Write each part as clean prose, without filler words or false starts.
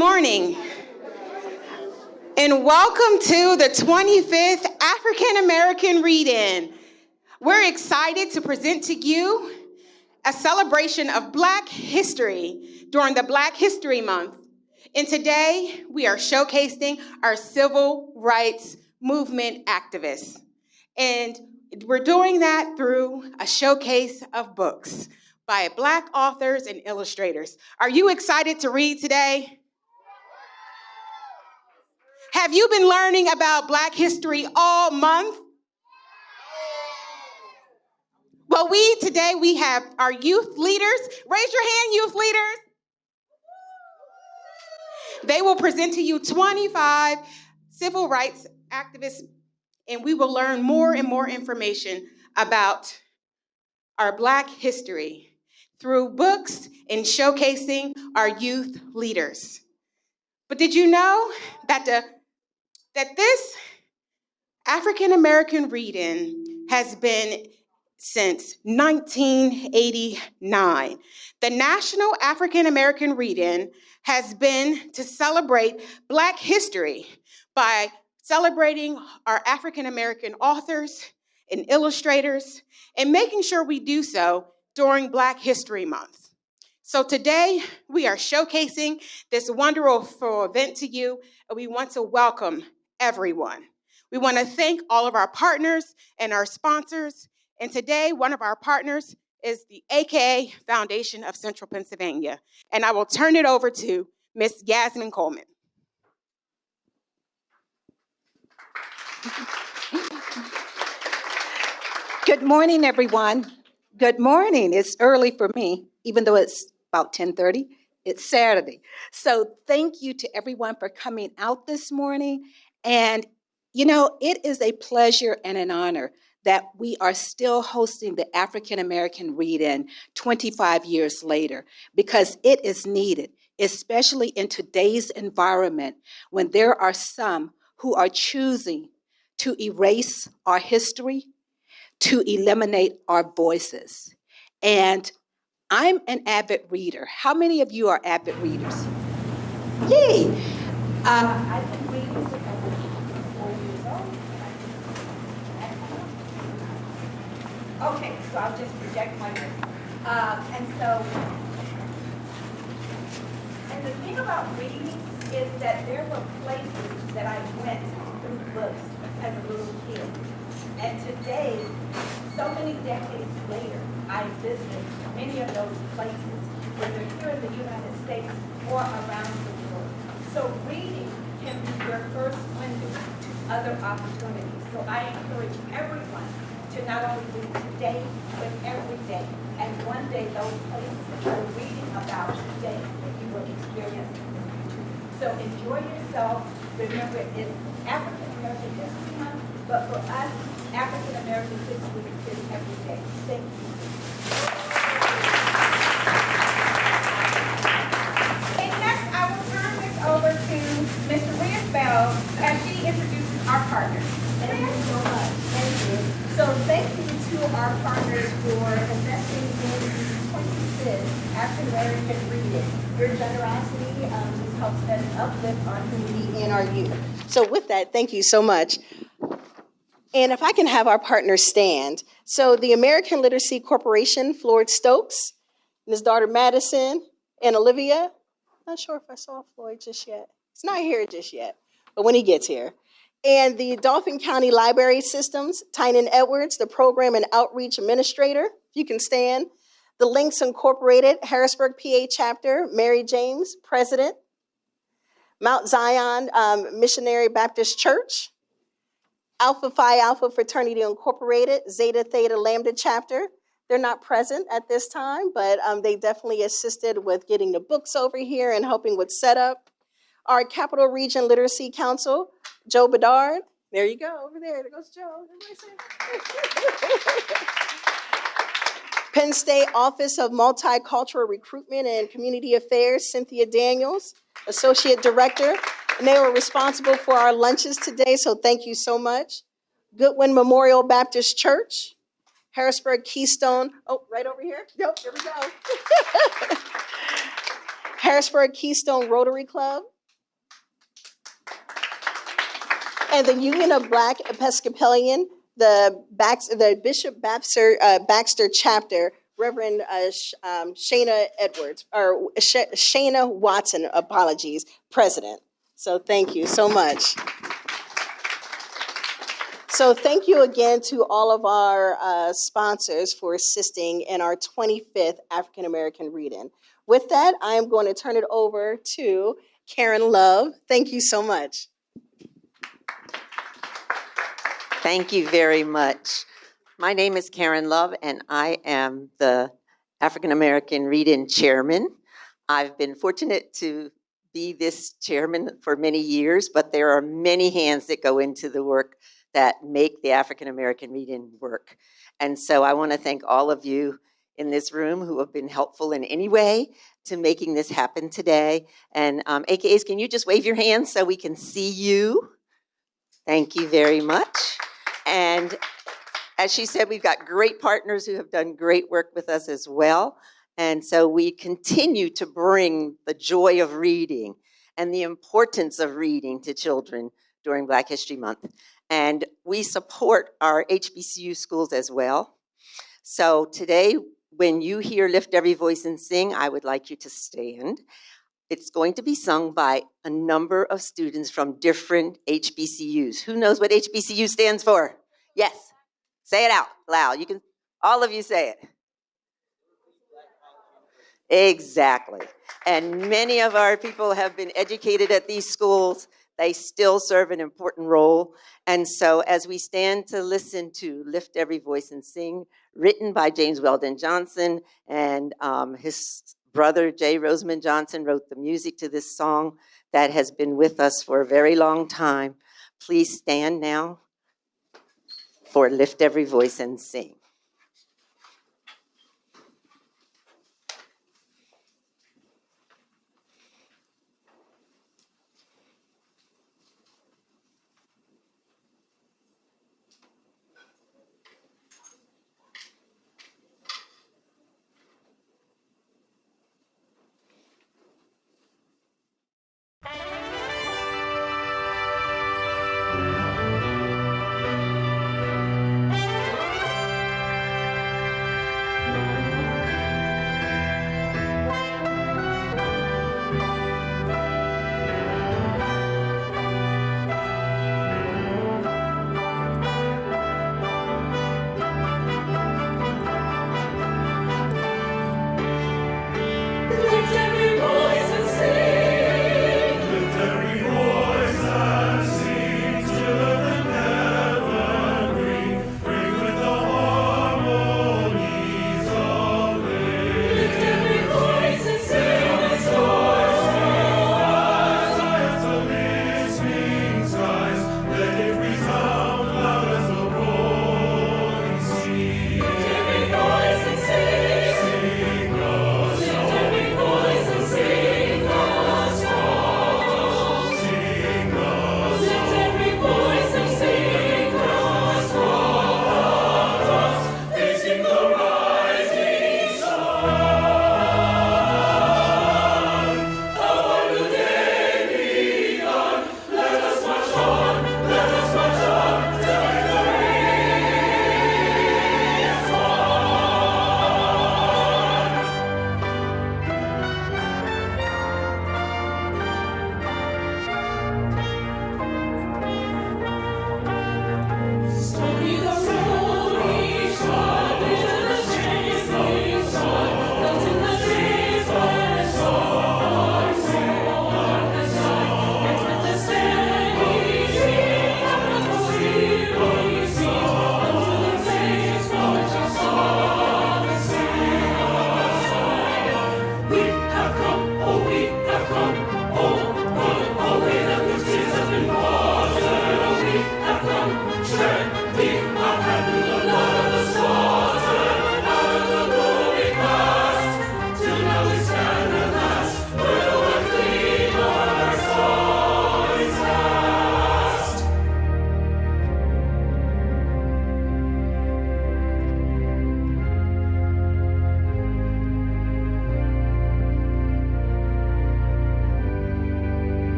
morning, and welcome to the 25th African American Read-In. We're excited to present to you a celebration of Black history during the Black History Month. And today, we are showcasing our civil rights movement activists. And we're doing that through a showcase of books by Black authors and illustrators. Are you excited to read today? Have you been learning about Black history all month? Well, today we have our youth leaders. Raise your hand, youth leaders. They will present to you 25 civil rights activists, and we will learn more and more information about our Black history through books and showcasing our youth leaders. But did you know that this African American Read-In has been since 1989? The National African American Read-In has been to celebrate Black history by celebrating our African American authors and illustrators and making sure we do so during Black History Month. So today, we are showcasing this wonderful event to you, and we want to welcome everyone. We want to thank all of our partners and our sponsors, and today, one of our partners is the AKA Foundation of Central Pennsylvania, and I will turn it over to Ms. Yasmin Coleman. Good morning, everyone. Good morning. It's early for me, even though it's about 10:30. It's Saturday. So thank you to everyone for coming out this morning. And, you know, it is a pleasure and an honor that we are still hosting the African American Read-In 25 years later, because it is needed, especially in today's environment when there are some who are choosing to erase our history, to eliminate our voices. And I'm an avid reader. How many of you are avid readers? Yay! I've been reading since I was 4 years old. Okay, so I'll just project my voice. And the thing about reading is that there were places that I went through books as a little kid. And today, so many decades later, I visited many of those places, whether here in the United States or around the world. So reading can be your first window to other opportunities. So I encourage everyone to not only read today, but every day. And one day, those places that you're reading about today, you will experience in the future. So enjoy yourself. Remember, it's African American History Month, but for us, African American history is every day. Thank you. And next, I will turn this over to Ms. Rhea Bell as she introduces our partners. Thank you so much. Thank you. So thank you to our partners for investing in the 25th African American Read-In. Your generosity just helps us uplift our community and our youth. So with that, thank you so much. And if I can have our partners stand. So the American Literacy Corporation, Floyd Stokes, Ms. Daughter Madison, and Olivia. Not sure if I saw Floyd just yet. He's not here just yet, but when he gets here. And the Dauphin County Library Systems, Tynan Edwards, the Program and Outreach Administrator, if you can stand. The Links Incorporated, Harrisburg, PA Chapter, Mary James, President. Mount Zion Missionary Baptist Church. Alpha Phi Alpha Fraternity Incorporated, Zeta Theta Lambda Chapter. They're not present at this time, but they definitely assisted with getting the books over here and helping with setup. Our Capital Region Literacy Council, Joe Bedard. There you go, over there. There goes Joe. Penn State Office of Multicultural Recruitment and Community Affairs, Cynthia Daniels, Associate Director. And they were responsible for our lunches today, so thank you so much. Goodwin Memorial Baptist Church, Harrisburg Keystone, right over here. Yep, there we go. Harrisburg Keystone Rotary Club, And the Union of Black Episcopalian, the Bishop Baxter chapter, Reverend Shana Edwards, or Shana Watson, apologies, president. So thank you so much. So thank you again to all of our sponsors for assisting in our 25th African American Read-In. With that, I am going to turn it over to Karen Love. Thank you so much. Thank you very much. My name is Karen Love, and I am the African American Read-In Chairman. I've been fortunate to be this chairman for many years, but there are many hands that go into the work that make the African American Read-In work. And so I want to thank all of you in this room who have been helpful in any way to making this happen today. And AKAs, can you just wave your hands so we can see you? Thank you very much. And as she said, we've got great partners who have done great work with us as well. And so we continue to bring the joy of reading and the importance of reading to children during Black History Month. And we support our HBCU schools as well. So today, when you hear Lift Every Voice and Sing, I would like you to stand. It's going to be sung by a number of students from different HBCUs. Who knows what HBCU stands for? Yes. Say it out loud. You can, all of you say it. Exactly. And many of our people have been educated at these schools. They still serve an important role. And so as we stand to listen to Lift Every Voice and Sing, written by James Weldon Johnson, and his brother Jay Rosamond Johnson wrote the music to this song that has been with us for a very long time. Please stand now for Lift Every Voice and Sing.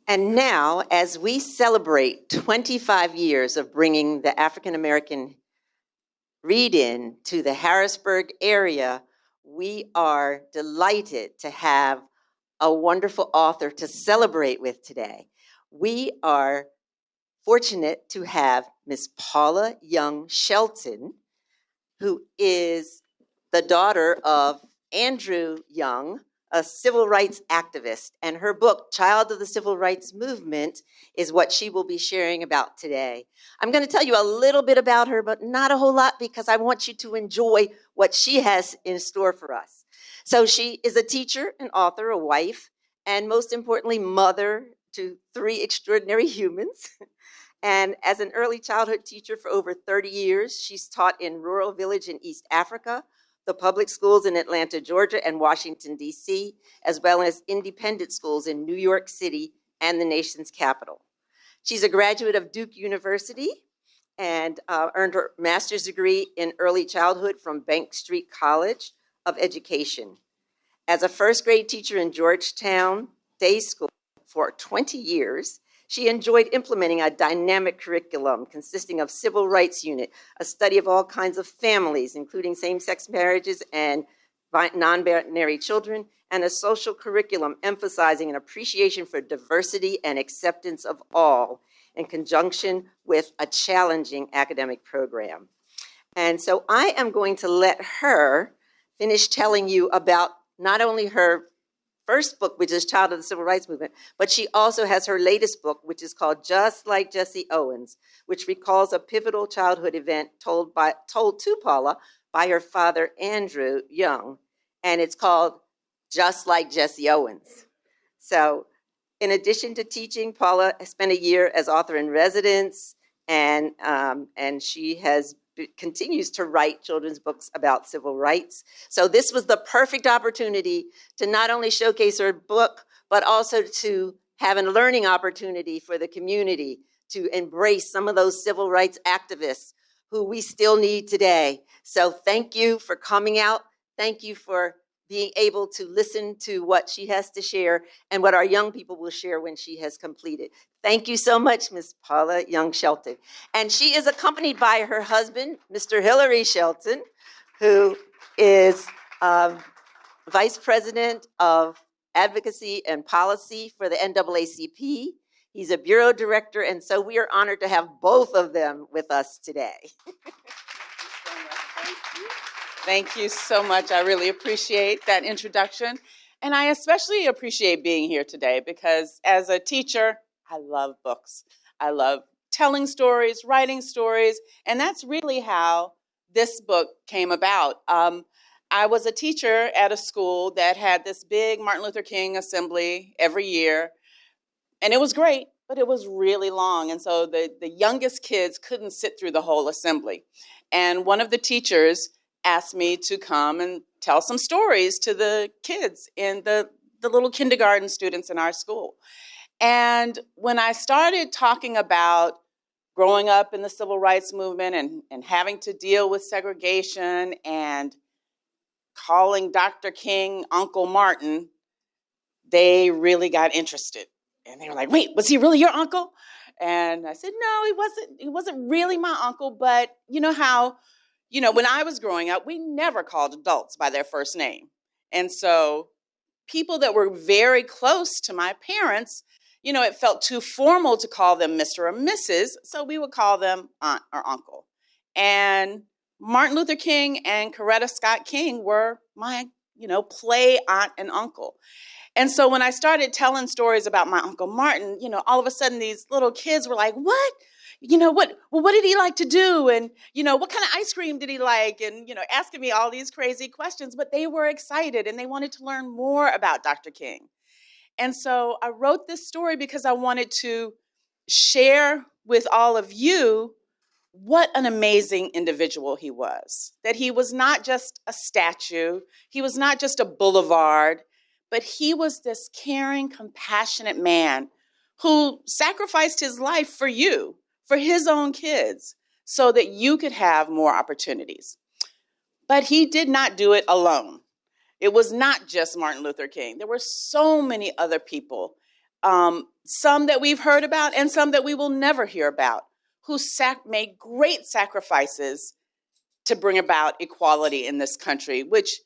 And now, as we celebrate 25 years of bringing the African American read-in to the Harrisburg area, we are delighted to have a wonderful author to celebrate with today. We are fortunate to have Miss Paula Young Shelton, who is the daughter of Andrew Young, a civil rights activist, and her book, Child of the Civil Rights Movement, is what she will be sharing about today. I'm going to tell you a little bit about her, but not a whole lot, because I want you to enjoy what she has in store for us. So she is a teacher, an author, a wife, and most importantly, mother to 3 extraordinary humans. And as an early childhood teacher for over 30 years, she's taught in rural village in East Africa, the public schools in Atlanta, Georgia, and Washington, D.C., as well as independent schools in New York City and the nation's capital. She's a graduate of Duke University and earned her master's degree in early childhood from Bank Street College of Education. As a first grade teacher in Georgetown Day School for 20 years, she enjoyed implementing a dynamic curriculum consisting of civil rights unit, a study of all kinds of families, including same-sex marriages and non-binary children, and a social curriculum emphasizing an appreciation for diversity and acceptance of all in conjunction with a challenging academic program. And so I am going to let her finish telling you about not only her first book, which is Child of the Civil Rights Movement, but she also has her latest book, which is called Just Like Jesse Owens, which recalls a pivotal childhood event told to Paula by her father, Andrew Young, and it's called Just Like Jesse Owens. So in addition to teaching, Paula has spent a year as author in residence, and she continues to write children's books about civil rights. So this was the perfect opportunity to not only showcase her book, but also to have a learning opportunity for the community to embrace some of those civil rights activists who we still need today. So thank you for coming out. Thank you for being able to listen to what she has to share and what our young people will share when she has completed. Thank you so much, Ms. Paula Young Shelton. And she is accompanied by her husband, Mr. Hillary Shelton, who is Vice President of Advocacy and Policy for the NAACP. He's a Bureau Director, and so we are honored to have both of them with us today. Thank you so much. I really appreciate that introduction. And I especially appreciate being here today because as a teacher, I love books. I love telling stories, writing stories, and that's really how this book came about. I was a teacher at a school that had this big Martin Luther King assembly every year, and it was great, but it was really long. And so the youngest kids couldn't sit through the whole assembly. And one of the teachers asked me to come and tell some stories to the kids in the little kindergarten students in our school. And when I started talking about growing up in the civil rights movement and having to deal with segregation and calling Dr. King Uncle Martin, they really got interested. And they were like, wait, was he really your uncle? And I said, no, he wasn't really my uncle, but you know how when I was growing up, we never called adults by their first name. And so people that were very close to my parents, it felt too formal to call them Mr. or Mrs., so we would call them aunt or uncle. And Martin Luther King and Coretta Scott King were my, play aunt and uncle. And so when I started telling stories about my Uncle Martin, all of a sudden these little kids were like, what? What did he like to do? And, what kind of ice cream did he like? And, asking me all these crazy questions, but they were excited and they wanted to learn more about Dr. King. And so I wrote this story because I wanted to share with all of you what an amazing individual he was. That he was not just a statue, he was not just a boulevard, but he was this caring, compassionate man who sacrificed his life for you, for his own kids, so that you could have more opportunities. But he did not do it alone. It was not just Martin Luther King. There were so many other people some that we've heard about and some that we will never hear about, who made great sacrifices to bring about equality in this country, which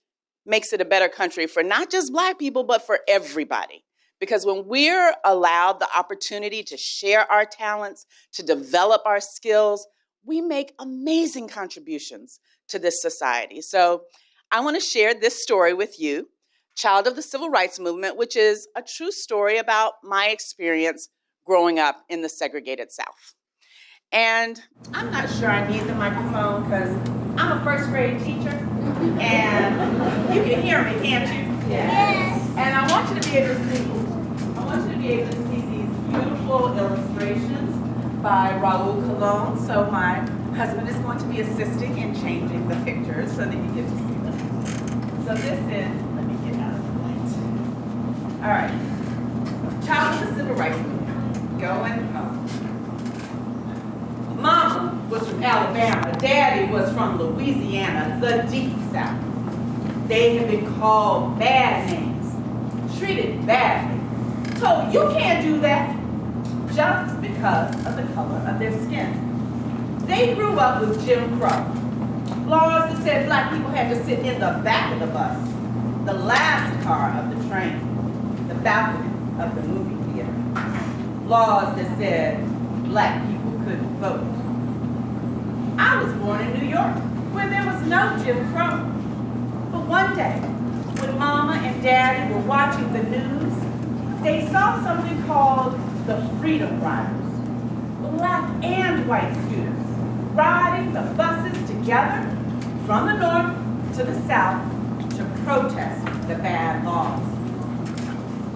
makes it a better country for not just Black people, but for everybody. Because when we're allowed the opportunity to share our talents, to develop our skills, we make amazing contributions to this society. So I want to share this story with you, Child of the Civil Rights Movement, which is a true story about my experience growing up in the segregated South. And I'm not sure I need the microphone because I'm a first grade teacher and you can hear me, can't you? Yes. And I want you to be able to see, these beautiful illustrations by Raul Colon. So my husband is going to be assisting in changing the pictures so that you get to see them. So this is, let me get out of the light. All right, Child of the Civil Rights Movement, going home. Mama was from Alabama, Daddy was from Louisiana, the deep South. They have been called bad names, treated badly, told you can't do that, just because of the color of their skin. They grew up with Jim Crow, laws that said Black people had to sit in the back of the bus, the last car of the train, the balcony of the movie theater, laws that said Black people couldn't vote. I was born in New York, where there was no Jim Crow. But one day, when Mama and Daddy were watching the news, they saw something called the Freedom Riders, Black and white students riding the buses together from the north to the south to protest the bad laws.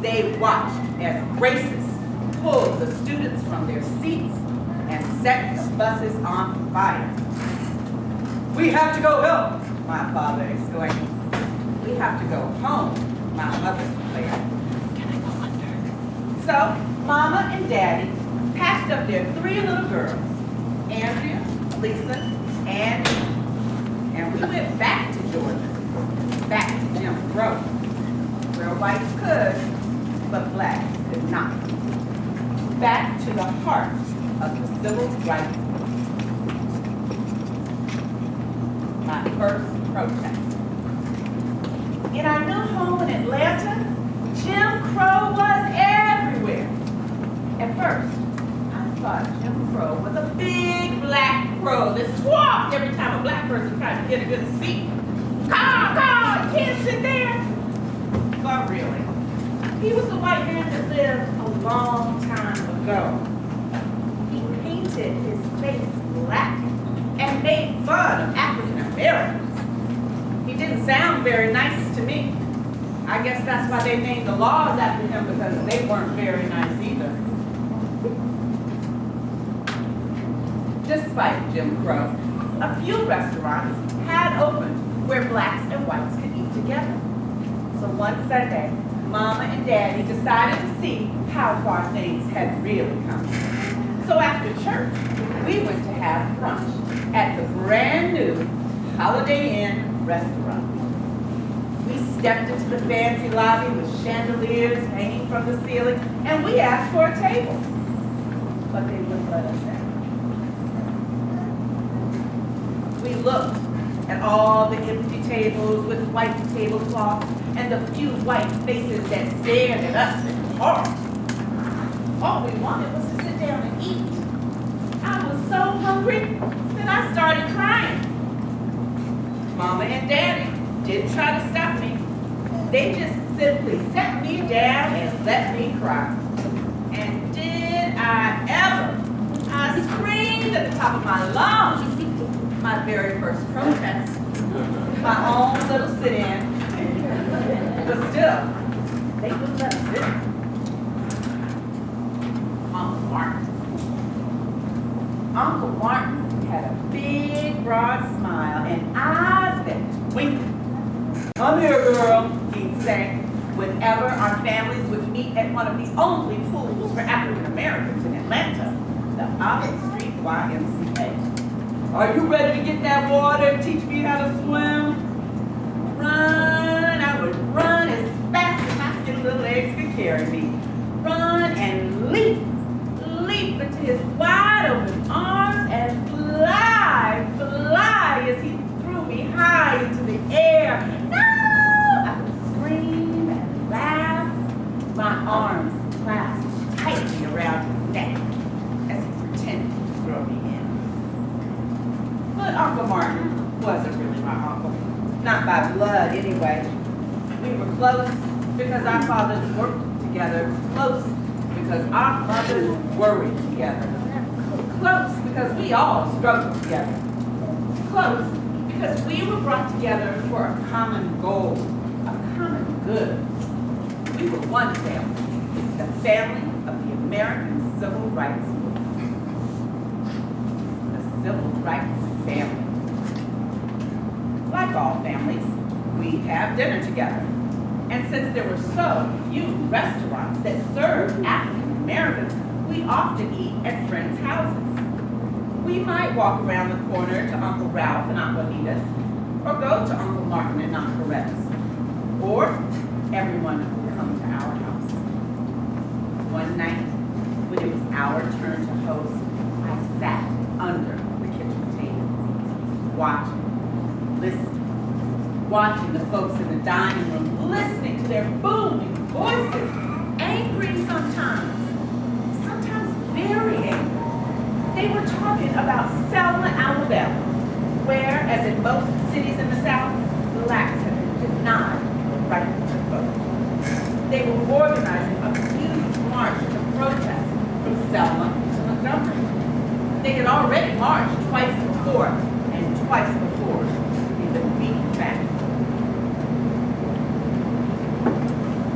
They watched as racists pulled the students from their seats and set the buses on fire. We have to go help, my father exclaimed. We have to go home, my mother declared. Can I go under? So, Mama and Daddy packed up their 3 little girls, Andrea, Lisa, and me, and we went back to Georgia, back to Jim Crow, where whites could, but Blacks could not. Back to the heart of the civil rights movement. My first protest. In our new home in Atlanta, Jim Crow was everywhere. At first, I thought Jim Crow was a big black crow that squawked every time a Black person tried to get a good seat. Come, you can't sit there. But really, he was a white man that lived a long time ago. Painted his face black and made fun of African Americans. He didn't sound very nice to me. I guess that's why they named the laws after him, because they weren't very nice either. Despite Jim Crow, a few restaurants had opened where Blacks and whites could eat together. So one Sunday, Mama and Daddy decided to see how far things had really come. So after church, we went to have brunch at the brand new Holiday Inn restaurant. We stepped into the fancy lobby with chandeliers hanging from the ceiling, and we asked for a table, but they wouldn't let us in. We looked at all the empty tables with white tablecloths and the few white faces that stared at us in horror. All we wanted was to sit down and eat. I was so hungry that I started crying. Mama and Daddy didn't try to stop me. They just simply set me down and let me cry. And did I ever? I screamed at the top of my lungs. My very first protest. My own little sit-in. But still, they wouldn't let us in. Uncle Martin had a big, broad smile and eyes that twinkled. Come here, girl, he'd say, whenever our families would meet at one of the only pools for African Americans in Atlanta, the Oxford Street YMCA. Are you ready to get in that water and teach me how to swim? Run, I would run as fast as my skinny little legs could carry me. Run anyway, we were close because our fathers worked together, close because our mothers worried together, close because we all struggled together, close because we were brought together for a common goal, a common good. We were one family, the family of the American Civil Rights Movement, the Civil Rights family. Like all families, we have dinner together. And since there were so few restaurants that served African Americans, we often eat at friends' houses. We might walk around the corner to Uncle Ralph and Aunt Juanita's, or go to Uncle Martin and Aunt Coretta's, or everyone would come to our house. One night, when it was our turn to host, I sat under the kitchen table, watching, listening, watching the folks in the dining room, listening to their booming voices, angry sometimes very angry. They were talking about Selma, Alabama, where, as in most cities in the South, blacks have been denied the right to vote. They were organizing a huge march to protest from Selma to Montgomery. They had already marched twice before, and twice before they'd been beaten back.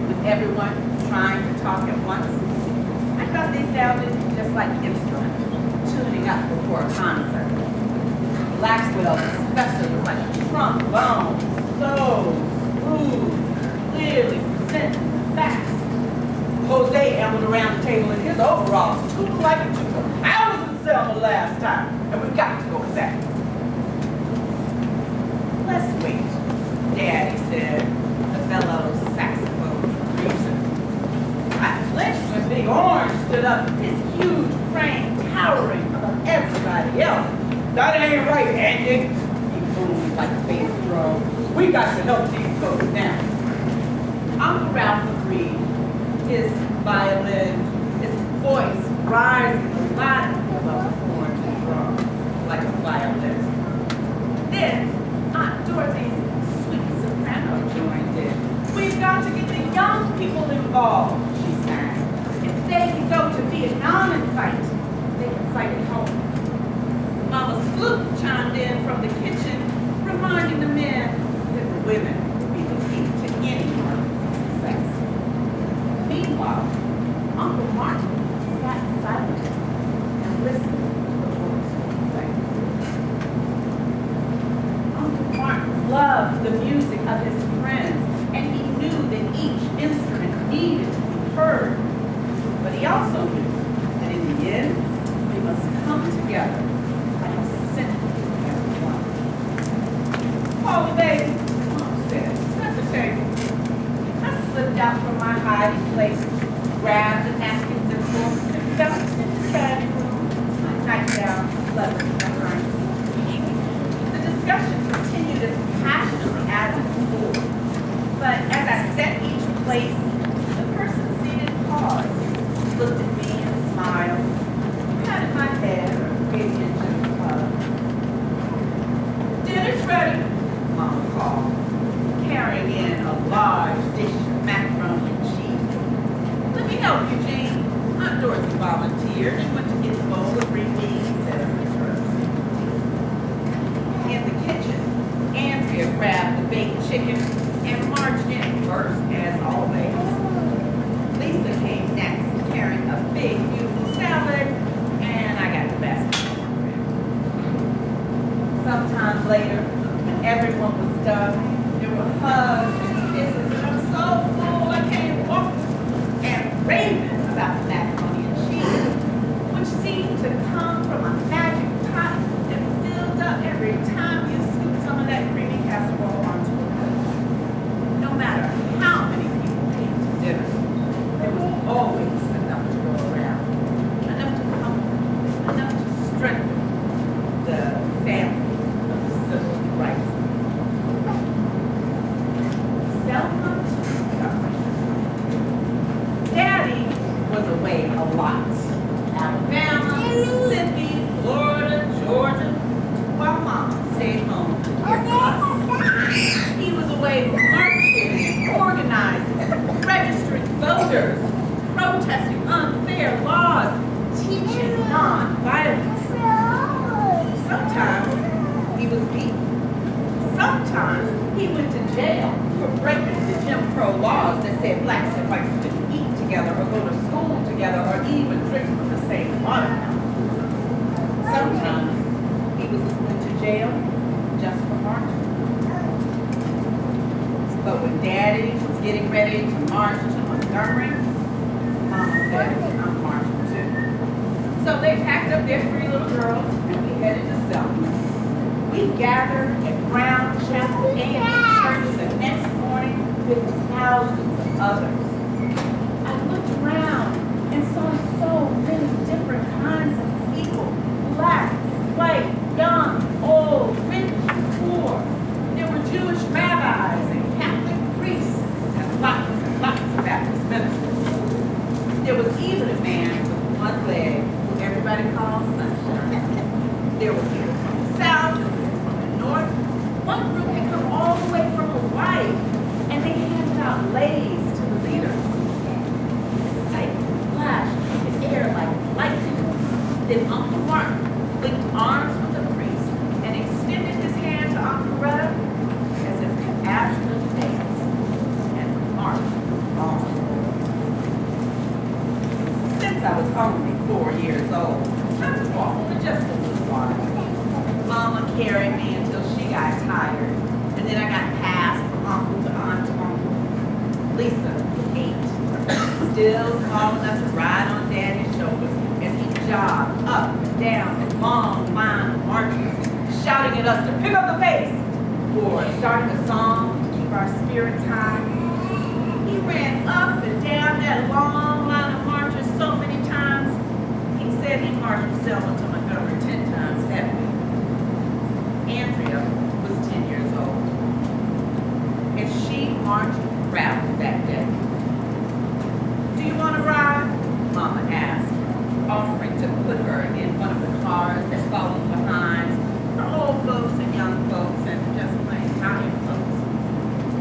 With everyone trying to talk at once, I thought they sounded just like instruments tuning up before a concert. Blackwell especially was like a trombone, so smooth, clearly presenting the facts. Jose ambled around the table in his overalls, tooting like a tuba. I was in Selma last time, and we've got to go back. Let's wait, Daddy said, the fellow saxophone producer. I flinched when Big Orange stood up, his huge frame towering above everybody else. That ain't right, Andy. He boomed like a bass drum. We got to help these folks now. Uncle Ralph agreed, his violin, his voice rising loudly above the horn and drum like a violin. Then Aunt Dorothy's sweet soprano joined in. We've got to get the young people involved, she sang. If they can go to Vietnam and fight, they can fight at home. Mama's flute chimed in from the kitchen, reminding the men that the women would be the key to any market's success. Meanwhile, Uncle Martin sat silent and listened to the voice of the play. Uncle Martin loved the music of his friends, and he knew that each instrument needed to be heard. But he also knew that in the end, we must come together like a symphony as one. Paula, baby, Mom said, set the table. I slipped out from my hiding place, grabbed the napkins and forks, and fell into the dining room, my nightgown fluttering behind me. The discussion continued as passionately as before, but as I set each place, the person seated paused, looked at me and smiled, patted my head, or gave me a gentle hug. Dinner's ready, Mama called, carrying in a large dish of macaroni and cheese. Let me help you, Jean. Aunt Dorothy volunteered and went to get a bowl of green beans and a pitcher of sweet tea. In the kitchen, Andrea grabbed the baked chicken and marched in first, as always. Lisa came next, carrying a big, beautiful salad, and I got the basket. Sometime later, when everyone was done, there were hugs and kisses, and I'm so full I can't walk, and raving about the macaroni and cheese, which seemed to come from a magic pot that filled up every time you scooped some of that creamy casserole onto a plate. No matter how many people came to dinner, there was always enough to go around, enough to comfort, enough to strengthen the family of the civil rights. voters, protesting unfair laws, teaching nonviolence. Sometimes he was beaten. Sometimes he went to jail for breaking the Jim Crow laws that said blacks and whites couldn't eat together or go to school together or even drink from the same water fountain. Sometimes he went to jail just for marching. But when Daddy was getting ready to march to Montgomery, Mama said, I'm marching too. So they packed up their 3 little girls and we headed to Selma. We gathered at Brown Chapel A&M Church the next morning with thousands of others. I looked around and saw so many different kinds of people, black, white, young, old, rich, poor. There were Jewish rabbis and Catholic priests and lots of Baptist ministers. There was even a man with one leg who everybody calls Sunshine. There were people from the South and people from the North. One group had come all the way from Hawaii and they handed out lays to the leaders. The sight flashed through the air like lightning. Then Uncle Martin linked arms with the priest and extended his hand to Aunt Loretta as if to ask her to dance. And the march was on. Since I was only 4 years old, I walked for just a little while. Mama carried me until she got tired, and then I got passed from uncle to aunt to uncle. Lisa was 8, still small enough to ride on Daddy's shoulders as he jogged up and down the long line of marchers, shouting at us to pick up the pace, or starting a song to keep our spirits high. He ran up and down that long line of marchers so many times, he said he marched from Selma to Montgomery 10 times that week. Andrea was 10 years old, and she marched proudly that day. Do you want to ride? Mama asked, offering to put her in one of the cars that followed behind for old folks and young folks and just plain tired folks.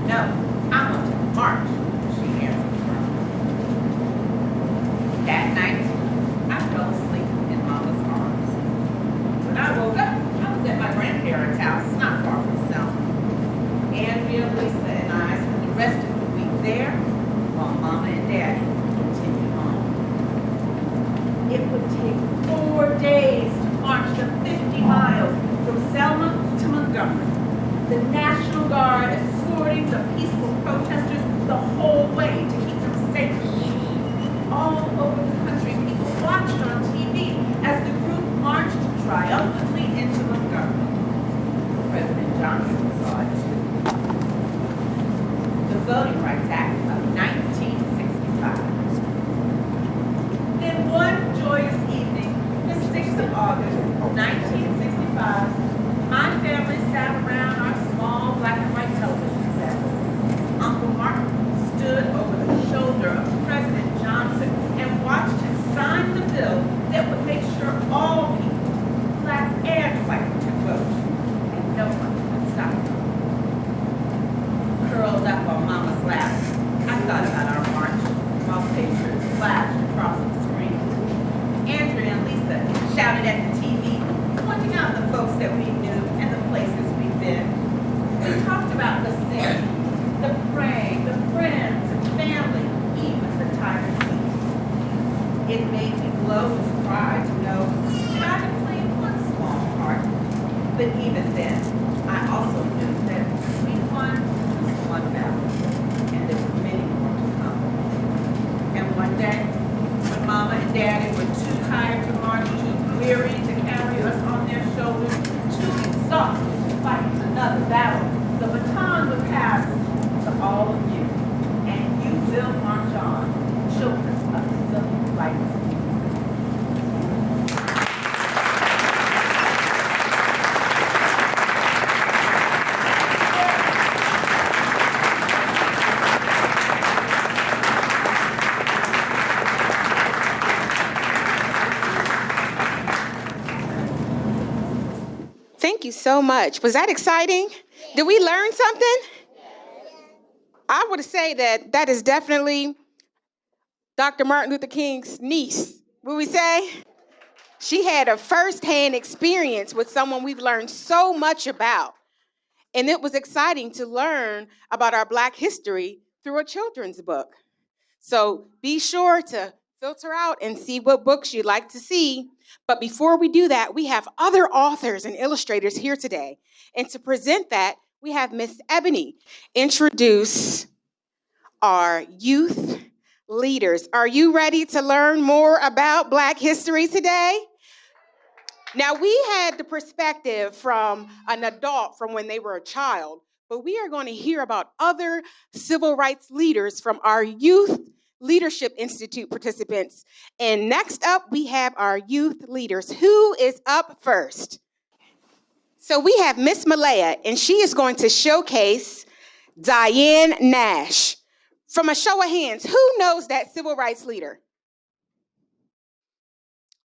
No, I want to march, she answered firmly. That night, I fell asleep in Mama's arms. When I woke up, I was at my grandparents' house, not far from Selma. Andrea, Lisa, and I spent the rest of the week there while Mama and Daddy continued on. It would take 4 days to march the 50 miles from Selma to Montgomery. The National Guard escorting the peaceful protesters the whole way to keep them safe. All over the country, people watched on TV as the group marched triumphantly into Montgomery. President Johnson saw it too. The Voting Rights Act of 1965. Then one joyous evening, the 6th of August, 1965, my family sat around our small black and white television set. Uncle Martin stood over the shoulder of President Johnson and watched him sign the bill that would make sure all people, black and white, could vote, and no one could stop him. Curled up on Mama's lap, I thought about our march while pictures flashed across the screen. Andrea and Lisa shouted at the TV, pointing out the folks that we knew and the places we've been. We talked about the singing, the praying, the friends and family, even the tired feet. It made me glow with pride to know that I had played one small part. But even then, I also knew that we won just one battle, and there were many more to come. And one day, when Mama and Daddy were too tired to march, too weary to carry us on their shoulders, too exhausted to fight another battle, the baton would pass to all of you, and you will march on, children of the civil rights movement. Thank you so much. Was that exciting? Did we learn something? I would say that is definitely Dr. Martin Luther King's niece, would we say? She had a firsthand experience with someone we've learned so much about. And it was exciting to learn about our Black history through a children's book. So be sure to filter out and see what books you'd like to see. But before we do that, we have other authors and illustrators here today. And to present that, we have Miss Ebony introduce our youth leaders. Are you ready to learn more about Black history today? Now, we had the perspective from an adult from when they were a child, but we are going to hear about other civil rights leaders from our Youth Leadership Institute participants. And next up, we have our youth leaders. Who is up first? So we have Miss Malaya, and she is going to showcase Diane Nash. From a show of hands, who knows that civil rights leader?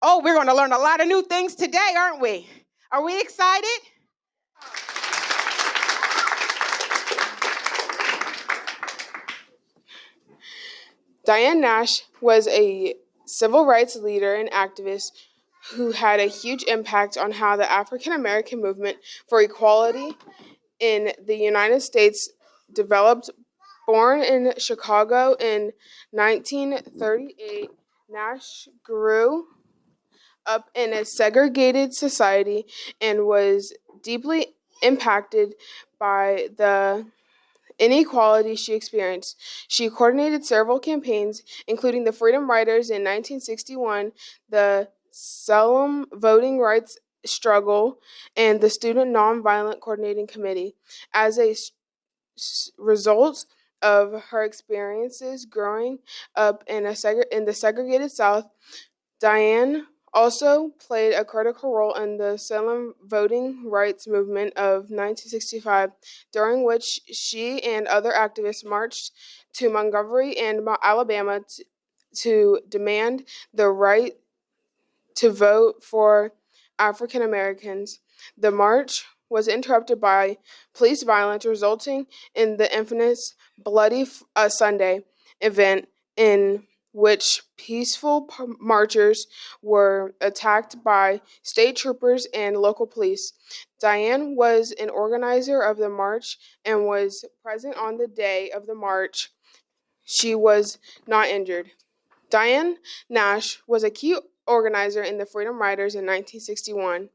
Oh, we're going to learn a lot of new things today, aren't we? Are we excited? Diane Nash was a civil rights leader and activist who had a huge impact on how the African American movement for equality in the United States developed. Born in Chicago in 1938, Nash grew up in a segregated society and was deeply impacted by the inequality she experienced. She coordinated several campaigns, including the Freedom Riders in 1961, the Salem Voting Rights Struggle, and the Student Nonviolent Coordinating Committee. As a result of her experiences growing up in the segregated South, Diane also played a critical role in the Salem voting rights movement of 1965, during which she and other activists marched to Montgomery and Alabama to demand the right to vote for African Americans. The march was interrupted by police violence, resulting in the infamous Bloody Sunday event in which peaceful marchers were attacked by state troopers and local police. Diane was an organizer of the march and was present on the day of the march. She was not injured. Diane Nash was a key organizer in the Freedom Riders in 1961,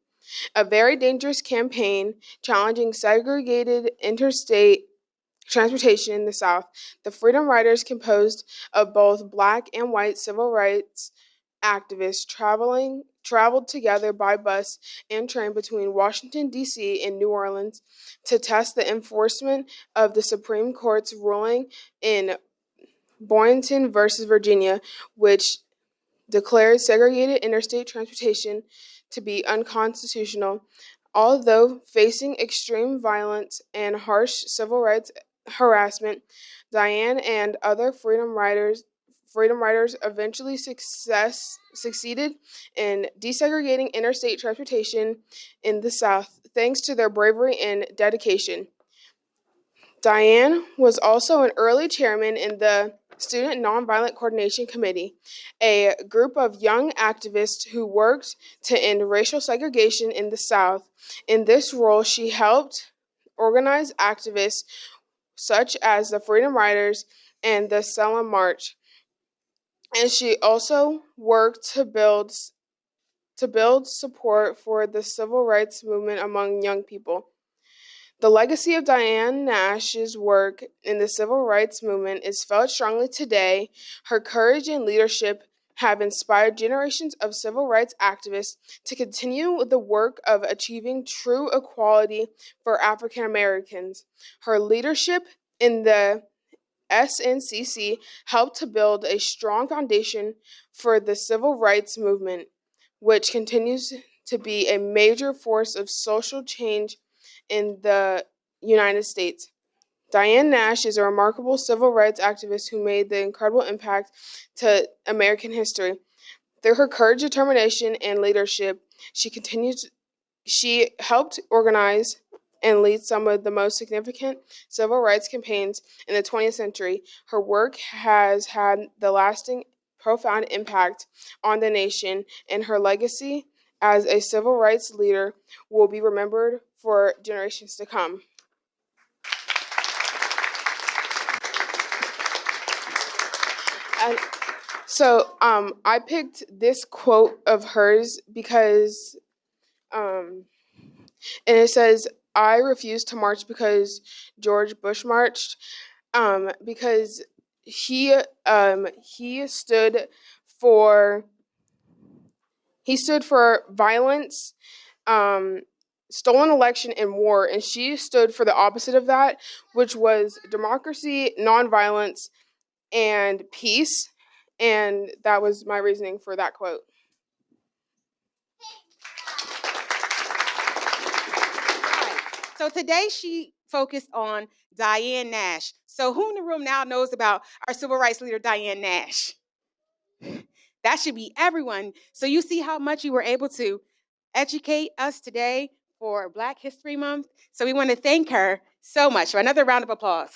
a very dangerous campaign challenging segregated interstate transportation in the South. The Freedom Riders, composed of both Black and white civil rights activists, traveled together by bus and train between Washington, D.C. and New Orleans to test the enforcement of the Supreme Court's ruling in Boynton versus Virginia, which declared segregated interstate transportation to be unconstitutional. Although facing extreme violence and harsh civil rights harassment, Diane and other Freedom Riders eventually succeeded in desegregating interstate transportation in the South, thanks to their bravery and dedication. Diane was also an early chairman in the Student Nonviolent Coordination Committee, a group of young activists who worked to end racial segregation in the South. In this role, she helped organize activists such as the Freedom Riders and the Selma March, and she also worked to build support for the civil rights movement among young people. The legacy of Diane Nash's work in the civil rights movement is felt strongly today. Her courage and leadership have inspired generations of civil rights activists to continue the work of achieving true equality for African Americans. Her leadership in the SNCC helped to build a strong foundation for the civil rights movement, which continues to be a major force of social change in the United States. Diane Nash is a remarkable civil rights activist who made the incredible impact to American history. Through her courage, determination, and leadership, she helped organize and lead some of the most significant civil rights campaigns in the 20th century. Her work has had the lasting profound impact on the nation, and her legacy as a civil rights leader will be remembered for generations to come. And so I picked this quote of hers because, and it says, "I refuse to march because George Bush marched," because he stood for violence, stolen election, and war, and she stood for the opposite of that, which was democracy, nonviolence, and peace. And that was my reasoning for that quote. So today she focused on Diane Nash. So who in the room now knows about our civil rights leader, Diane Nash? That should be everyone. So you see how much you were able to educate us today for Black History Month. So we want to thank her so much. So another round of applause.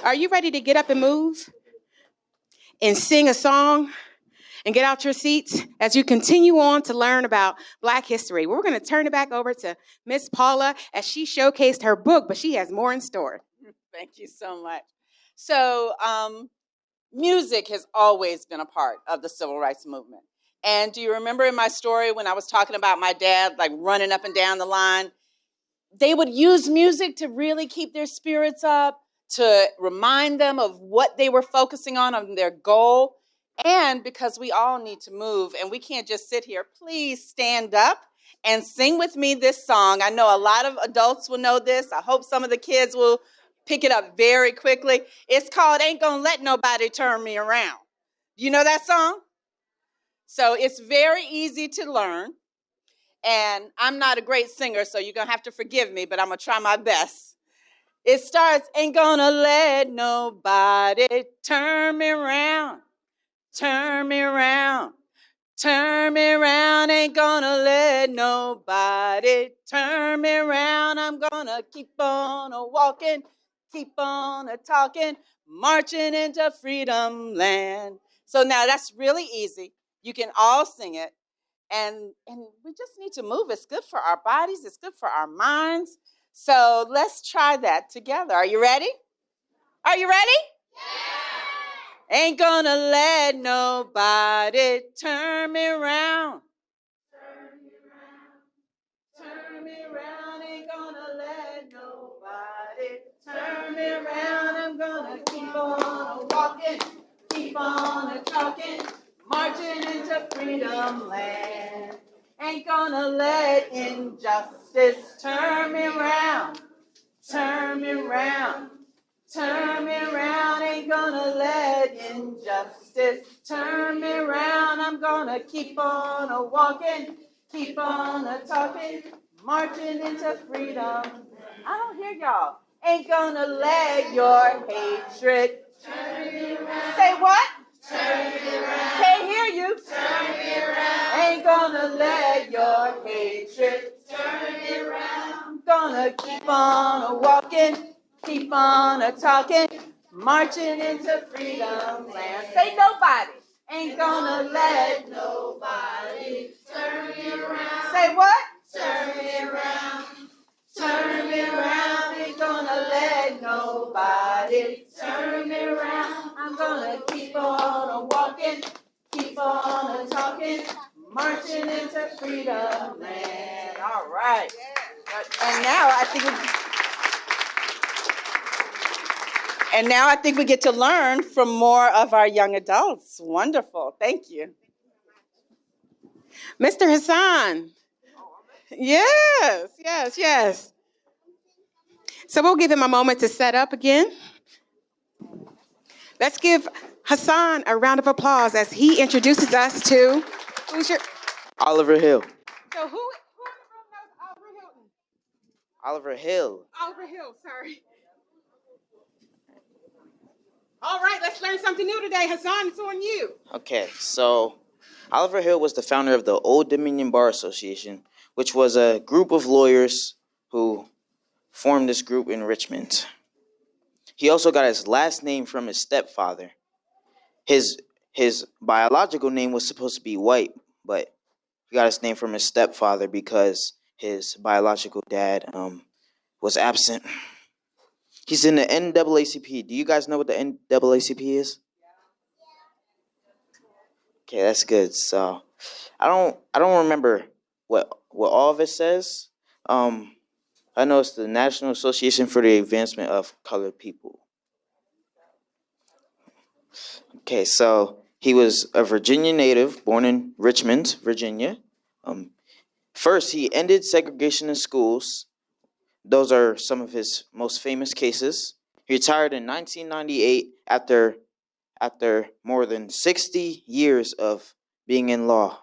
Are you ready to get up and move and sing a song and get out your seats as you continue on to learn about Black history? We're going to turn it back over to Miss Paula as she showcased her book, but she has more in store. Thank you so much. So music has always been a part of the civil rights movement. And do you remember in my story when I was talking about my dad, like running up and down the line? They would use music to really keep their spirits up, to remind them of what they were focusing on their goal. And because we all need to move and we can't just sit here, please stand up and sing with me this song. I know a lot of adults will know this. I hope some of the kids will pick it up very quickly. It's called Ain't Gonna Let Nobody Turn Me Around. You know that song? So it's very easy to learn. And I'm not a great singer, so you're going to have to forgive me, but I'm going to try my best. It starts, ain't gonna let nobody turn me around, turn me around, turn me around. Ain't gonna let nobody turn me around. I'm gonna keep on walking, keep on talking, marching into freedom land. So now that's really easy. You can all sing it. And we just need to move. It's good for our bodies. It's good for our minds. So let's try that together. Are you ready? Are you ready? Yeah. Ain't gonna let nobody turn me around. Turn me around. Turn me around. Ain't gonna let nobody turn me around. I'm gonna keep on walking, keep on talking, marching into freedom land. Ain't gonna let injustice turn me around, turn me around, turn me around. Ain't gonna let injustice turn me around. I'm gonna keep on walking, keep on talking, marching into freedom. I don't hear y'all. Ain't gonna let your hatred turn me around. Say what? Turn me around. Can't hear you. Turn me around. Ain't gonna let your hatred turn me around. I'm gonna keep on walking, keep on talking, marching into freedom land. Say nobody. Ain't gonna let nobody turn me around. Say what? Turn me around. Turn me around. Ain't gonna let nobody turn me around. I'm gonna keep on walking, keep on talking, marching into freedom land. All right. And now I think we get to learn from more of our young adults. Wonderful. Thank you. Mr. Hassan. Yes, yes, yes. So we'll give him a moment to set up again. Let's give Hassan a round of applause as he introduces us to, who's your? Oliver Hill. So who in the room knows Oliver Hilton? Oliver Hill. Oliver Hill, sorry. All right, let's learn something new today. Hassan, it's on you. Okay, so Oliver Hill was the founder of the Old Dominion Bar Association, which was a group of lawyers who formed this group in Richmond. He also got his last name from his stepfather. His biological name was supposed to be White, but he got his name from his stepfather because his biological dad was absent. He's in the NAACP. Do you guys know what the NAACP is? Okay, that's good. So I don't remember what all of it says. I know it's the National Association for the Advancement of Colored People. Okay, so he was a Virginia native, born in Richmond, Virginia. First, he ended segregation in schools. Those are some of his most famous cases. He retired in 1998 after more than 60 years of being in law.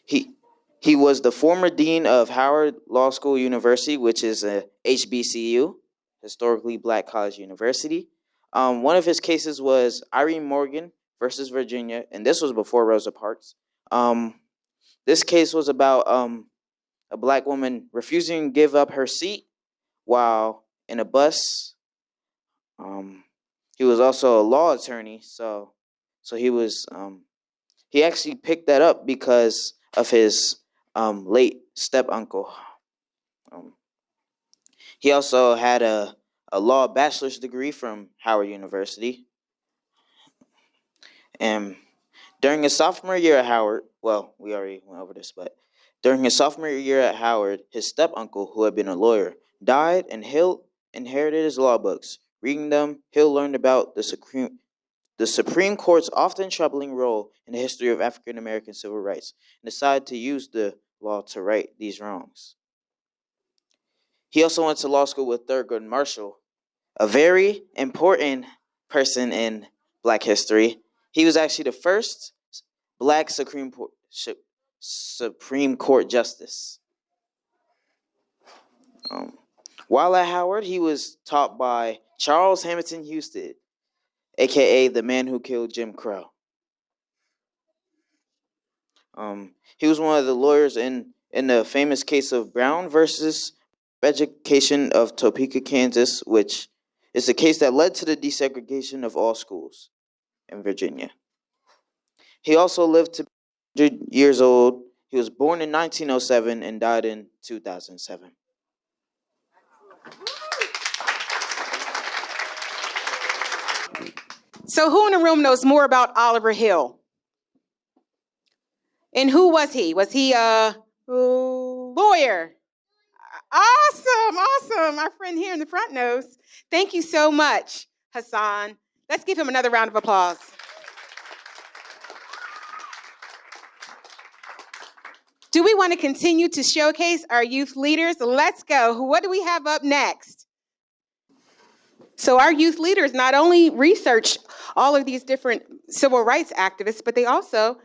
He was the former dean of Howard Law School University, which is a HBCU, historically black college university. One of his cases was Irene Morgan versus Virginia, and this was before Rosa Parks. This case was about a black woman refusing to give up her seat while in a bus. He was also a law attorney, so he actually picked that up because of his late step uncle. He also had a law bachelor's degree from Howard University. And during his sophomore year at Howard, well, we already went over this, but during his sophomore year at Howard, his step uncle, who had been a lawyer, died, and Hill inherited his law books. Reading them, Hill learned about the Supreme Court's often troubling role in the history of African American civil rights, and decided to use the law to right these wrongs. He also went to law school with Thurgood Marshall, a very important person in Black history. He was actually the first Black Supreme Court justice. While at Howard, he was taught by Charles Hamilton Houston, a.k.a. the man who killed Jim Crow. He was one of the lawyers in the famous case of Brown versus Education of Topeka, Kansas, which is the case that led to the desegregation of all schools in Virginia. He also lived to be 100 years old. He was born in 1907 and died in 2007. So who in the room knows more about Oliver Hill? And who was he? Was he a lawyer? Awesome. Our friend here in the front knows. Thank you so much, Hassan. Let's give him another round of applause. Do we want to continue to showcase our youth leaders? Let's go. What do we have up next? So our youth leaders not only researched all of these different civil rights activists, but they also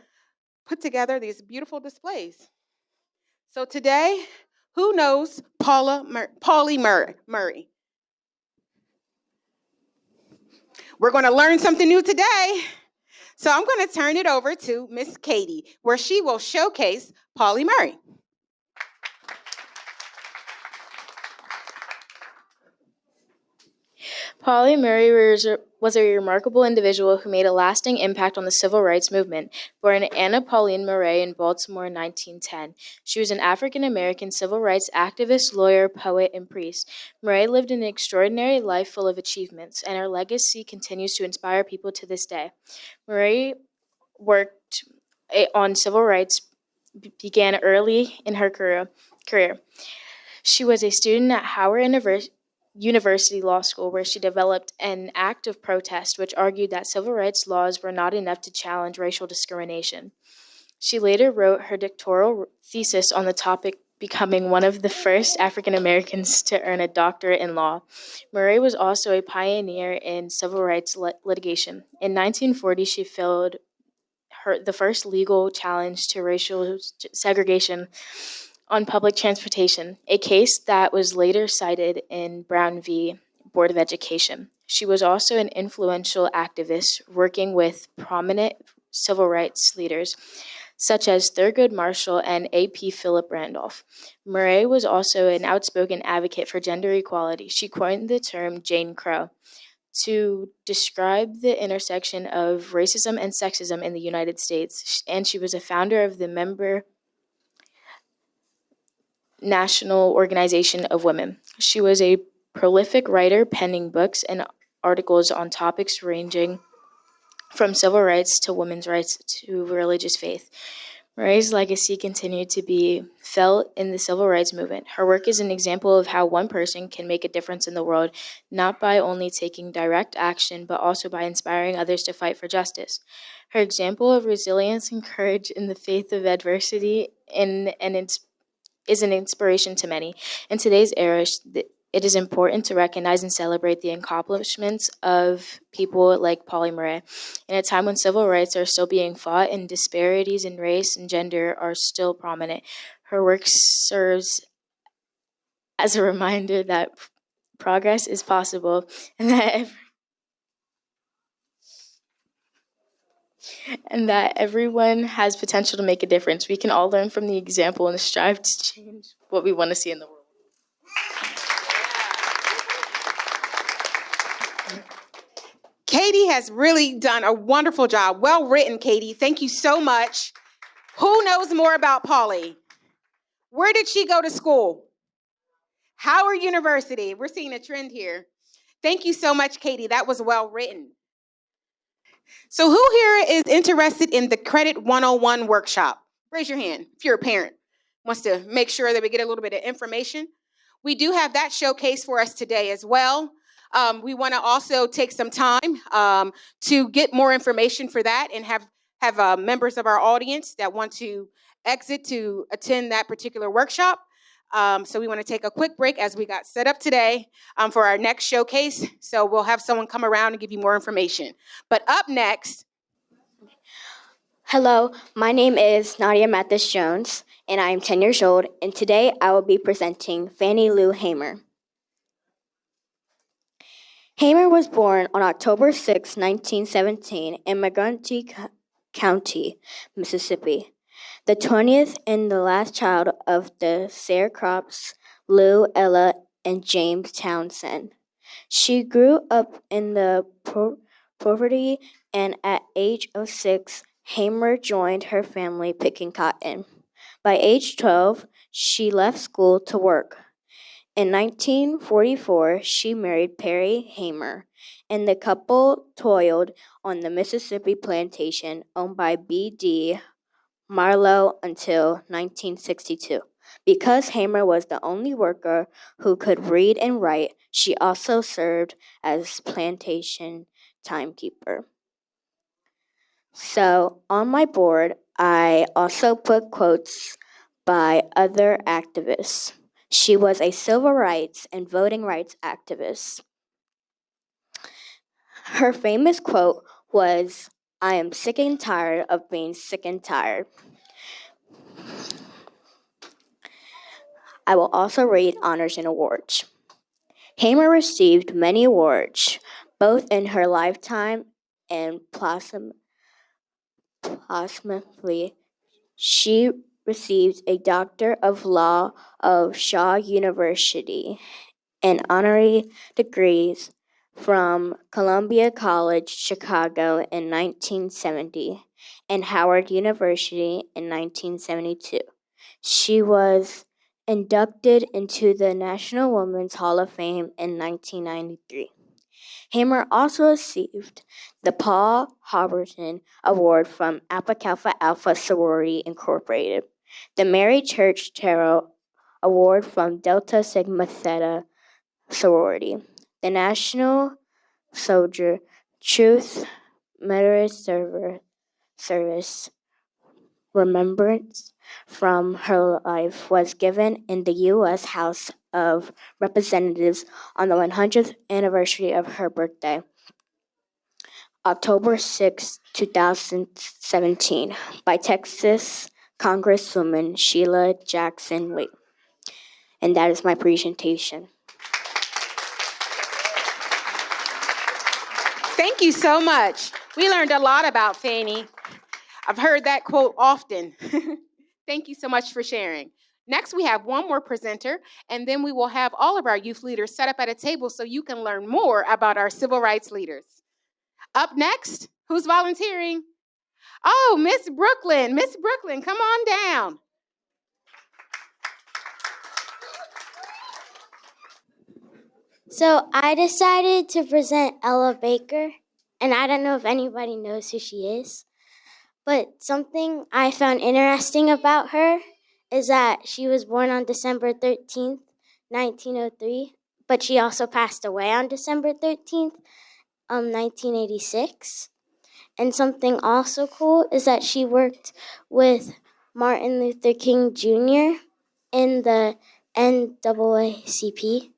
put together these beautiful displays. So today, who knows Pauli Murray? We're going to learn something new today. So I'm going to turn it over to Miss Katie, where she will showcase Pauli Murray. Pauli Murray was a remarkable individual who made a lasting impact on the civil rights movement. Born Anna Pauline Murray in Baltimore in 1910, she was an African-American civil rights activist, lawyer, poet, and priest. Murray lived an extraordinary life full of achievements, and her legacy continues to inspire people to this day. Murray worked on civil rights began early in her career. She was a student at Howard University Law School, where she developed an act of protest which argued that civil rights laws were not enough to challenge racial discrimination. She later wrote her doctoral thesis on the topic, becoming one of the first African Americans to earn a doctorate in law. Murray was also a pioneer in civil rights litigation. In 1940, she filed the first legal challenge to racial segregation on public transportation, a case that was later cited in Brown v. Board of Education. She was also an influential activist working with prominent civil rights leaders such as Thurgood Marshall and A.P. Philip Randolph. Murray was also an outspoken advocate for gender equality. She coined the term Jane Crow to describe the intersection of racism and sexism in the United States, and she was a founder of the member National Organization of Women. She was a prolific writer, penning books and articles on topics ranging from civil rights to women's rights to religious faith. Murray's legacy continued to be felt in the civil rights movement. Her work is an example of how one person can make a difference in the world, not by only taking direct action, but also by inspiring others to fight for justice. Her example of resilience and courage in the face of adversity is an inspiration to many. In today's era, it is important to recognize and celebrate the accomplishments of people like Paula Murray. In a time when civil rights are still being fought and disparities in race and gender are still prominent, her work serves as a reminder that progress is possible and that everyone has potential to make a difference. We can all learn from the example and strive to change what we want to see in the world. Katie has really done a wonderful job. Well written, Katie. Thank you so much. Who knows more about Polly? Where did she go to school? Howard University. We're seeing a trend here. Thank you so much, Katie. That was well written. So who here is interested in the Credit 101 workshop? Raise your hand if you're a parent. Wants to make sure that we get a little bit of information. We do have that showcase for us today as well. We want to also take some time to get more information for that and have members of our audience that want to exit to attend that particular workshop. So we want to take a quick break as we got set up today for our next showcase. So we'll have someone come around and give you more information. But up next. Hello, my name is Nadia Mathis Jones, and I am 10 years old, and today I will be presenting Fannie Lou Hamer. Hamer was born on October 6, 1917, in Montgomery County, Mississippi, the 20th and the last child of the sharecroppers Lou, Ella, and James Townsend. She grew up in the poverty, and at age of 6, Hamer joined her family picking cotton. By age 12, she left school to work. In 1944, she married Perry Hamer, and the couple toiled on the Mississippi plantation owned by B.D. Marlowe until 1962. Because Hamer was the only worker who could read and write, she also served as plantation timekeeper. So on my board, I also put quotes by other activists. She was a civil rights and voting rights activist. Her famous quote was, "I am sick and tired of being sick and tired." I will also read honors and awards. Hamer received many awards, both in her lifetime and posthumously. She received a Doctor of Law of Shaw University and honorary degrees from Columbia College, Chicago in 1970 and Howard University in 1972. She was inducted into the National Women's Hall of Fame in 1993. Hamer also received the Paul Harberton Award from Alpha Kappa Alpha Sorority Incorporated, the Mary Church Terrell Award from Delta Sigma Theta Sorority, the National Soldier Truth Merit Service Remembrance from her life was given in the U.S. House of Representatives on the 100th anniversary of her birthday, October 6, 2017, by Texas Congresswoman Sheila Jackson Lee. And that is my presentation. Thank you so much. We learned a lot about Fannie. I've heard that quote often. Thank you so much for sharing. Next, we have one more presenter, and then we will have all of our youth leaders set up at a table so you can learn more about our civil rights leaders. Up next, who's volunteering? Oh, Miss Brooklyn. Miss Brooklyn, come on down. So I decided to present Ella Baker, and I don't know if anybody knows who she is, but something I found interesting about her is that she was born on December 13th, 1903, but she also passed away on December 13th, 1986. And something also cool is that she worked with Martin Luther King Jr. in the NAACP.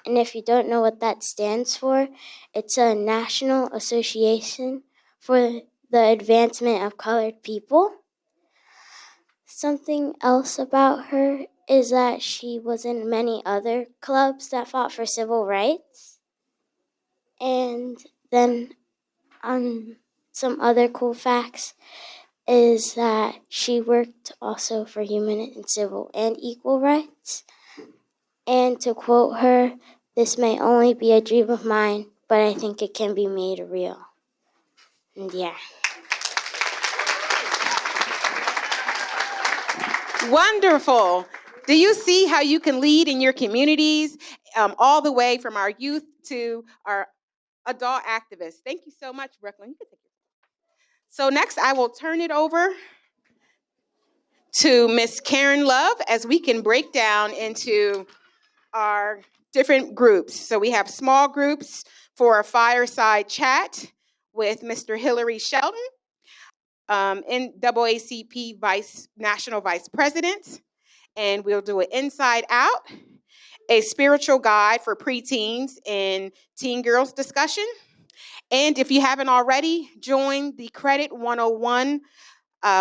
And if you don't know what that stands for, it's a National Association for the Advancement of Colored People. Something else about her is that she was in many other clubs that fought for civil rights. And then some other cool facts is that she worked also for human and civil and equal rights. And to quote her, "This may only be a dream of mine, but I think it can be made real." And yeah. Wonderful. Do you see how you can lead in your communities, all the way from our youth to our adult activists? Thank you so much, Brooklyn. You can take it. So next, I will turn it over to Miss Karen Love as we can break down into our different groups. So we have small groups for a fireside chat with Mr. Hillary Shelton, NAACP National Vice President, and we'll do an Inside Out, a spiritual guide for preteens and teen girls discussion. And if you haven't already, join the Credit 101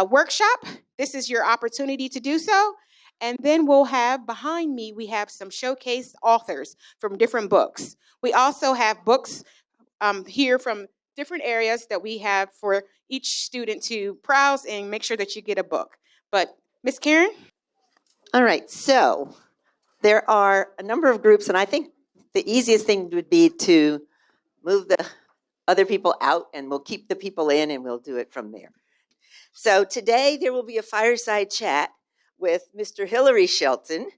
workshop. This is your opportunity to do so. And then we'll have, behind me, we have some showcase authors from different books. We also have books here from different areas that we have for each student to browse and make sure that you get a book. But Miss Karen? All right, so there are a number of groups, and I think the easiest thing would be to move the other people out, and we'll keep the people in, and we'll do it from there. So today there will be a fireside chat with Mr. Hillary Shelton.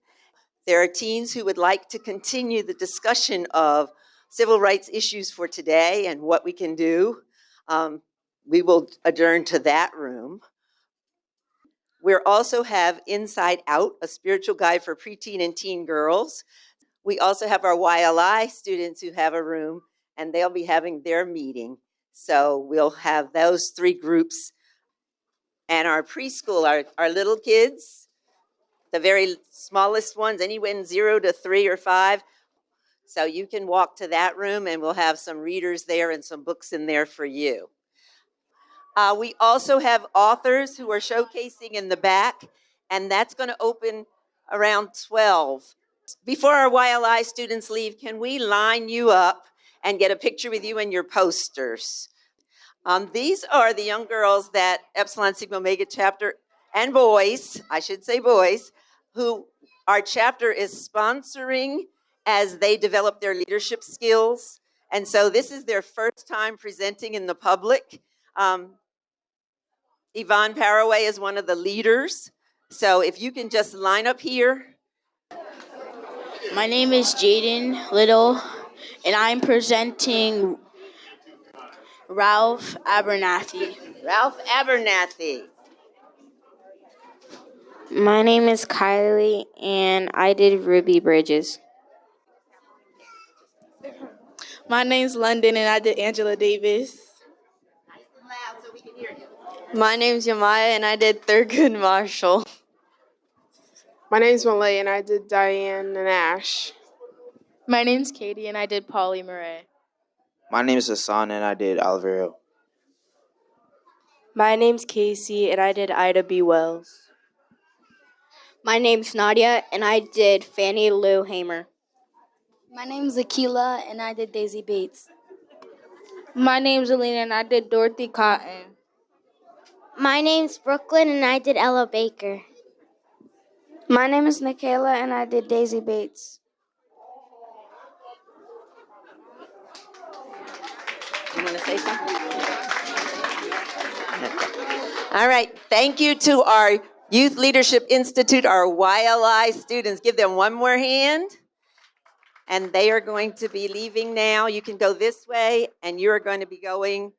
There are teens who would like to continue the discussion of civil rights issues for today and what we can do. We will adjourn to that room. We also have Inside Out, a spiritual guide for preteen and teen girls. We also have our YLI students who have a room, and they'll be having their meeting. So we'll have those three groups. And our preschool, our little kids, the very smallest ones, anywhere 0 to 3 or 5. So you can walk to that room, and we'll have some readers there and some books in there for you. We also have authors who are showcasing in the back, and that's going to open around 12. Before our YLI students leave, can we line you up and get a picture with you and your posters? These are the young girls that Epsilon Sigma Omega chapter, and boys, I should say boys, who our chapter is sponsoring as they develop their leadership skills. And so this is their first time presenting in the public. Yvonne Paraway is one of the leaders. So if you can just line up here. My name is Jaden Little, and I'm presenting Ralph Abernathy. Ralph Abernathy. My name is Kylie, and I did Ruby Bridges. My name's London, and I did Angela Davis. My name's Yamaya, and I did Thurgood Marshall. My name's Malay, and I did Diane Nash. My name's Katie, and I did Polly Murray. My name is Hassan, and I did Oliver Hill. My name's Casey, and I did Ida B. Wells. My name's Nadia, and I did Fannie Lou Hamer. My name's Akila, and I did Daisy Bates. My name's Alina, and I did Dorothy Cotton. My name's Brooklyn, and I did Ella Baker. My name is Nikayla, and I did Daisy Bates. You want to say something? All right. Thank you to our Youth Leadership Institute, our YLI students. Give them one more hand. And they are going to be leaving now. You can go this way, and you're going to be going